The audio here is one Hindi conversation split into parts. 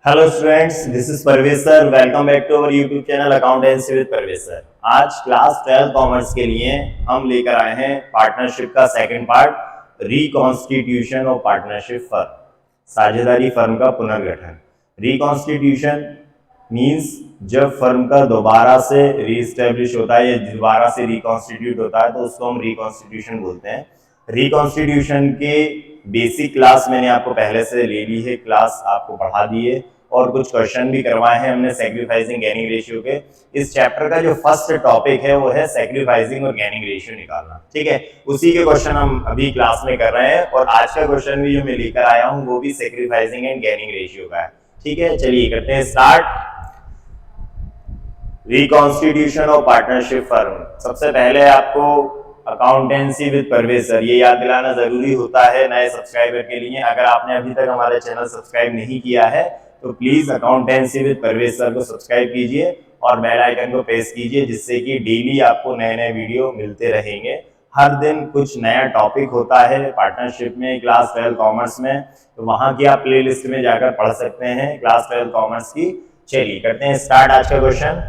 Hello students, this is Parvez sir. Welcome back to our YouTube channel accountancy with Parvez sir. आज क्लास 12 कॉमर्स के लिए हम लेकर आए हैं पार्टनरशिप का second part, reconstitution of partnership firm, साझेदारी फर्म का पुनर्गठन। रिकॉन्स्टिट्यूशन मींस जब फर्म का दोबारा से रीस्टेब्लिश होता है या दोबारा से रिकॉन्स्टिट्यूट होता है तो उसको हम रिकॉन्स्टिट्यूशन बोलते हैं। रिकॉन्स्टिट्यूशन के बेसिक क्लास मैंने आपको पहले से ले ली है, क्लास आपको पढ़ा दी है और कुछ क्वेश्चन भी करवाए हैं हमने सैक्रिफाइसिंग गेनिंग रेशियो के। इस चैप्टर का जो फर्स्ट टॉपिक है वो है सैक्रिफाइसिंग और गेनिंग रेशियो निकालना। ठीक है, उसी के क्वेश्चन हम अभी क्लास में कर रहे हैं और आज का क्वेश्चन भी जो मैं लेकर आया हूँ वो भी सैक्रिफाइसिंग एंड गेनिंग रेशियो का है। ठीक है, चलिए करते हैं start. Reconstitution of partnership firm. सबसे पहले आपको अकाउंटेंसी विद परवेज सर ये याद दिलाना जरूरी होता है नए सब्सक्राइबर के लिए। अगर आपने अभी तक हमारा चैनल सब्सक्राइब नहीं किया है तो please accountancy with Parvez sir को सब्सक्राइब कीजिए और बेल आइकन को प्रेस कीजिए, जिससे कि डेली आपको नए नए वीडियो मिलते रहेंगे। हर दिन कुछ नया टॉपिक होता है पार्टनरशिप में, क्लास 12 कॉमर्स में, तो वहां की आप प्लेलिस्ट में जाकर पढ़ सकते हैं क्लास 12 कॉमर्स की। चलिए करते हैं स्टार्ट आज का क्वेश्चन।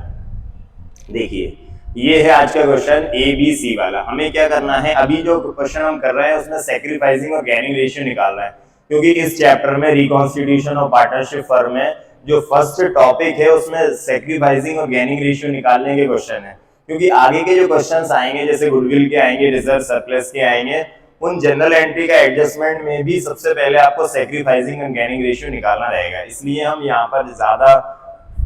देखिए ये है आज का क्वेश्चन ABC वाला। हमें क्या करना है, अभी जो क्वेश्चन हम कर रहे हैं उसमें सैक्रिफाइसिंग और गेनिंग रेशियो निकालना है, क्योंकि इस चैप्टर में रिकॉन्स्टिट्यूशन ऑफ पार्टनरशिप फर्म में जो फर्स्ट टॉपिक है उसमें सैक्रिफाइसिंग और गेनिंग रेशियो निकालने के क्वेश्चन है। क्योंकि आगे के जो क्वेश्चन आएंगे जैसे गुडविल के आएंगे, रिजर्व सरप्लस के आएंगे, उन जनरल एंट्री का एडजस्टमेंट में भी सबसे पहले आपको सैक्रिफाइसिंग एंड गेनिंग रेशियो निकालना रहेगा। इसलिए हम यहाँ पर ज्यादा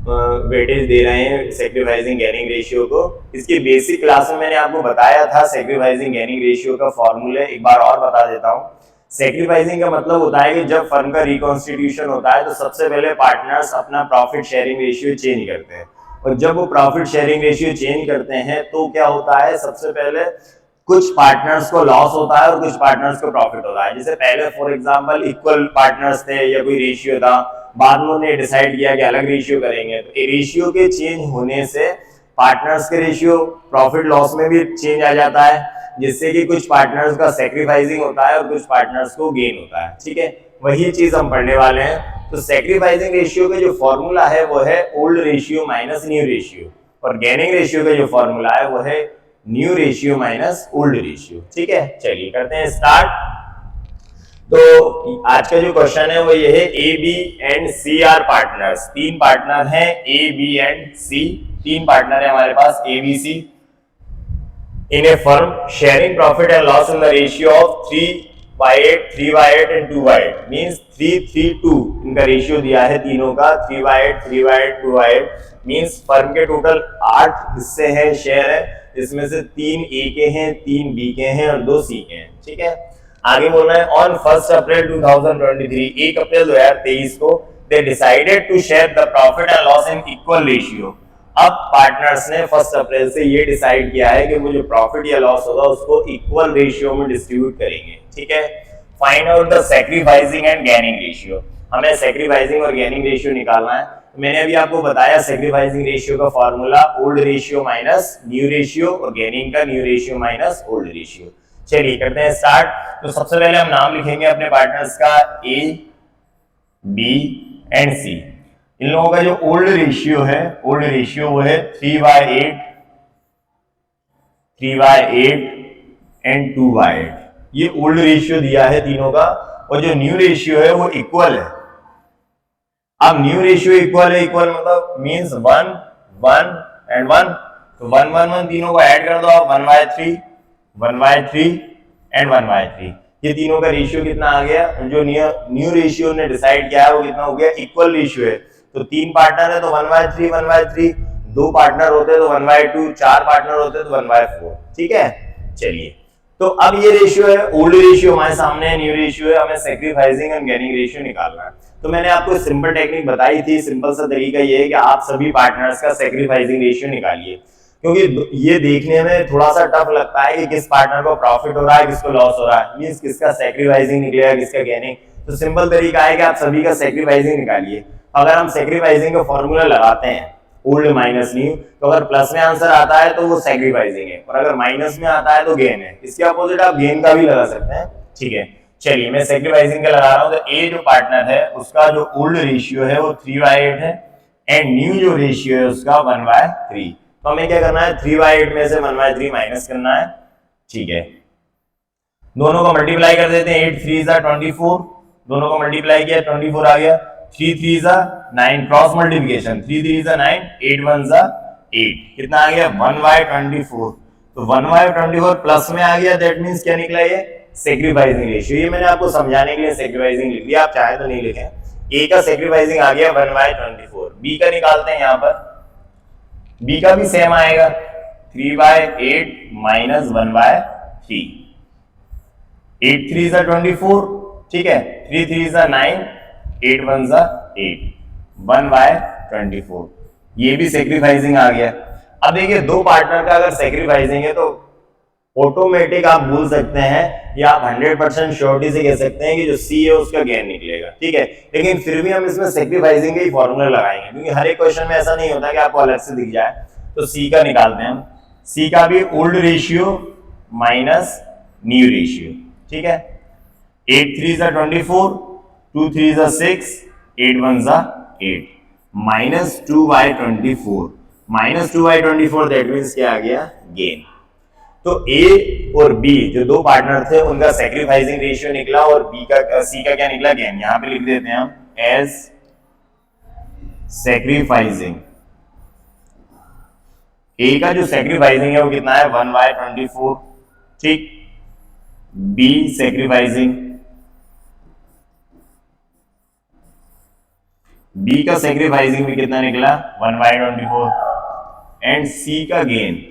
वेटेज दे रहे हैं सैक्रिफाइसिंग गेनिंग रेशियो को। इसकी बेसिक क्लास में मैंने आपको बताया था सैक्रिफाइसिंग गेनिंग रेशियो का फॉर्मूला, एक बार और बता देता हूँ। सैक्रिफाइसिंग का मतलब होता है कि जब फर्म का रिकॉन्स्टिट्यूशन होता है तो सबसे पहले पार्टनर्स अपना प्रॉफिट शेयरिंग रेशियो चेंज करते हैं, और जब वो प्रॉफिट शेयरिंग रेशियो चेंज करते हैं तो क्या होता है, सबसे पहले कुछ पार्टनर्स को लॉस होता है और कुछ पार्टनर्स को प्रॉफिट होता है। जैसे पहले फॉर एग्जांपल इक्वल पार्टनर्स थे या कोई रेशियो था, बाद में उन्होंने डिसाइड किया कि अलग रेशियो करेंगे, तो रेशियो के चेंज होने से पार्टनर्स के रेशियो प्रॉफिट लॉस में भी चेंज आ जाता है, जिससे कि कुछ पार्टनर्स का सैक्रिफाइसिंग होता है और कुछ पार्टनर्स को गेन होता है। ठीक है, वही चीज हम पढ़ने वाले हैं। तो सैक्रिफाइसिंग रेशियो का जो फॉर्मूला है वो है old ratio minus new ratio, और गेनिंग रेशियो का जो फॉर्मूला है वो है new ratio minus old ratio. ठीक है, चलिए करते हैं स्टार्ट। तो आज का जो क्वेश्चन है वो ये है A B and C are partners. तीन पार्टनर हैं ए बी एंड सी, तीन पार्टनर है हमारे पास A B C in a firm sharing profit and loss in the ratio of 3/8, 3/8 and 2/8, means 3:3:2 इनका रेशियो दिया है तीनों का, 3/8, 3/8, 2/8, मींस फर्म के टोटल 8 हिस्से हैं, शेयर है, जिसमें से 3 ए के हैं, 3 बी के हैं और 2 सी के हैं। ठीक है, आगे बोलना है ऑन 1 अप्रैल 2023, 1 अप्रैल 2023 को they decided to share the profit and loss in equal ratio. अब पार्टनर्स ने 1 अप्रैल से ये डिसाइड किया है कि वो जो प्रॉफिट या लॉस होगा उसको इक्वल रेशियो में डिस्ट्रीब्यूट करेंगे। ठीक है, find out the sacrificing and gaining ratio. हमें सैक्रिफाइसिंग और गेनिंग रेशियो निकालना है। मैंने अभी आपको बताया सैक्रिफाइसिंग रेशियो का formula old ratio minus new ratio और गेनिंग का new ratio minus old ratio. चलिए करते हैं स्टार्ट। तो सबसे पहले हम नाम लिखेंगे अपने पार्टनर्स का, ए बी एंड सी। इन लोगों का जो ओल्ड रेशियो है, ओल्ड रेशियो वो है 3/8, 3/8 एंड 2/8। ये ओल्ड रेशियो दिया है तीनों का, और जो न्यू रेशियो है वो इक्वल है। अब न्यू रेशियो इक्वल है, इक्वल मतलब मींस 1, 1 एंड 1, तो 1, 1, 1 तीनों को ऐड कर दो आप, 1/3, 1/3 एंड 1/3। ये तीनों का रेशियो कितना आ गया, जो न्यू रेशियो ने डिसाइड किया है वो कितना हो गया, इक्वल रेशियो है। तो 3 पार्टनर है तो 1/3, 1/3, 2 पार्टनर होते तो 1/2, 4 पार्टनर होते तो 1/4। ठीक है, चलिए तो अब ये रेशियो है, ओल्ड रेशियो हमारे सामने, न्यू रेशियो है, हमें सैक्रिफाइसिंग एंड गेनिंग रेशियो निकालना है। तो मैंने आपको सिंपल टेक्निक बताई थी, सिंपल सा तरीका ये है कि आप सभी पार्टनर्स का सैक्रिफाइसिंग रेशियो निकालिए, क्योंकि ये देखने में थोड़ा सा टफ लगता है कि किस पार्टनर को प्रॉफिट हो रहा है, किसको लॉस हो रहा है, मींस किसका सैक्रिफाइसिंग निकलेगा, किसका गेनिंग। तो सिंपल तरीका है कि आप सभी का सैक्रिफाइसिंग निकालिए। अगर हम सैक्रिफाइसिंग का फॉर्मूला लगाते हैं ओल्ड माइनस न्यू, तो अगर प्लस में आंसर आता है तो वो सैक्रिफाइसिंग है, और अगर माइनस में आता है तो गेन है। इसके अपोजिट आप गेन का भी लगा सकते हैं। ठीक है, चलिए मैं सेक्रीफाइसिंग का लगा रहा हूं, तो ए जो पार्टनर है उसका जो ओल्ड रेशियो है वो 3/8 है एंड न्यू जो रेशियो है उसका 1/3। तो हमें क्या करना है, 3/8 में से 1/3 माइनस करना है। ठीक है, दोनों को मल्टीप्लाई कर देते हैं, 8 3 24, दोनों को मल्टीप्लाई किया 24 आ गया, 3 3 9, क्रॉस मल्टीप्लिकेशन 3 3 9, 8 1 8, कितना आ गया 1/24। तो 1/24 प्लस में आ गया, दैट मींस क्या निकला ये सेक्रीफाइसिंग रेशियो। ये मैंने आपको समझाने के लिए सेक्रीफाइसिंग लिख दिया, आप चाहे तो नहीं लिखें। ए का सेक्रीफाइसिंग आ गया 1/24, बी का निकालते हैं, यहां पर बी का भी सेम आएगा 3/8 माइनस 1/3, 8 3 24, ठीक है, 3 3 9, 8 1 8, 1/24, ये भी सेक्रीफाइसिंग आ गया। अब देखिए दो पार्टनर का अगर सेक्रीफाइसिंग है तो ऑटोमेटिक आप भूल सकते हैं या आप 100% श्योरिटी से कह सकते हैं कि जो सी है उसका गेन निकलेगा। ठीक है, लेकिन फिर भी हम इसमें सेक्रीफाइसिंग के ही फॉर्मूला लगाएंगे, क्योंकि हर एक क्वेश्चन में ऐसा नहीं होता कि आपको अलग से दिख जाए। तो सी का निकालते हैं हम, सी का भी old ratio minus new ratio. ठीक है, 8 3 24, 2 3 6, 8 1 8, माइनस 2/24, माइनस 2/24, दैट मीन्स क्या आ गया गेन। तो ए और बी जो दो पार्टनर थे उनका सेक्रीफाइसिंग रेशियो निकला और बी का सी का क्या निकला गेन। यहां पे लिख देते हैं हम एज सेक्रीफाइसिंग। ए का जो सेक्रीफाइसिंग है वो कितना है 1/24, ठीक। बी सेक्रीफाइसिंग, बी का सेक्रीफाइसिंग भी कितना निकला 1/24 एंड सी का गेन,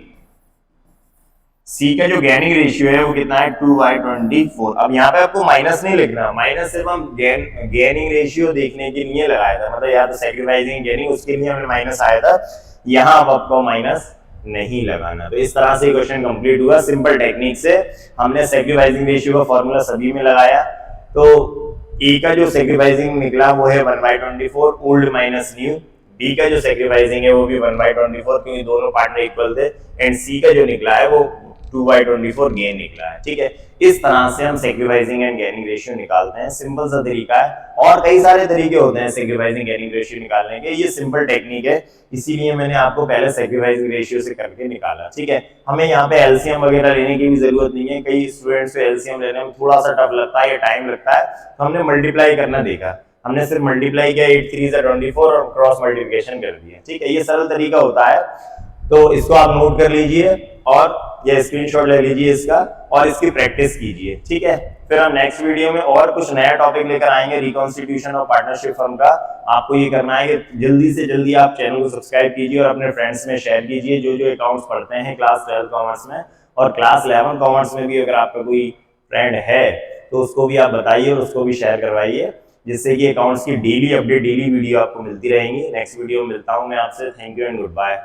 सी का जो गेनिंग रेशियो है वो कितना है 2/24। अब यहाँ पे आपको माइनस नहीं लिखना, माइनस सिर्फ हम गेनिंग रेशियो देखने के लिए लगाया था, मतलब यहाँ तो सेक्रीफाइसिंग गेनिंग उसके लिए हमने माइनस आया था, यहाँ अब आपको माइनस नहीं लगाना। तो इस तरह से क्वेश्चन कंप्लीट हुआ सिंपल टेक्निक से। हमने सेक्रीफाइसिंग रेशियो का फॉर्मूला सभी में लगाया। तो ए का जो सेक्रीफाइसिंग निकला वो है 1/24 ओल्ड माइनस न्यू, बी का जो सेक्रीफाइसिंग है वो भी 1/24 क्योंकि दोनों पार्टनर इक्वल थे, एंड सी का जो निकला है वो 2/24 गेन निकला है। ठीक है, इस तरह से हम सेक्रीफाइसिंग एंड गेनिंग रेशियो निकालते हैं, सिंपल सा तरीका है। और कई सारे तरीके होते हैं सेक्रीफाइसिंग गेनिंग रेशियो निकालने के, ये सिंपल टेक्निक है, इसीलिए मैंने आपको पहले सेक्रीफाइसिंग रेशियो से करके निकाला। ठीक है, हमें यहाँ पे एलसीएम वगैरह लेने की भी जरूरत नहीं है, कई स्टूडेंट्स को एलसीएम लेने में थोड़ा सा टफ लगता है या टाइम लगता है, तो हमने मल्टीप्लाई करना देखा, हमने सिर्फ मल्टीप्लाई किया 8 3 24 और क्रॉस मल्टीप्लिकेशन कर दिया। ठीक है, ये सरल तरीका होता है, तो इसको आप नोट कर लीजिए और ये स्क्रीनशॉट ले लीजिए इसका और इसकी प्रैक्टिस कीजिए। ठीक है, फिर हम नेक्स्ट वीडियो में और कुछ नया टॉपिक लेकर आएंगे रिकॉन्स्टिट्यूशन और पार्टनरशिप फर्म का। आपको ये करना है कि जल्दी से जल्दी आप चैनल को सब्सक्राइब कीजिए और अपने फ्रेंड्स में शेयर कीजिए जो जो अकाउंट्स पढ़ते हैं क्लास 12 कॉमर्स में, और क्लास 11 कॉमर्स में भी अगर आपका कोई फ्रेंड है तो उसको भी आप बताइए और उसको भी शेयर करवाइए, जिससे कि अकाउंट्स की डेली अपडेट, डेली वीडियो आपको मिलती रहेंगी। नेक्स्ट वीडियो में मिलता हूं मैं आपसे। Thank you and good bye.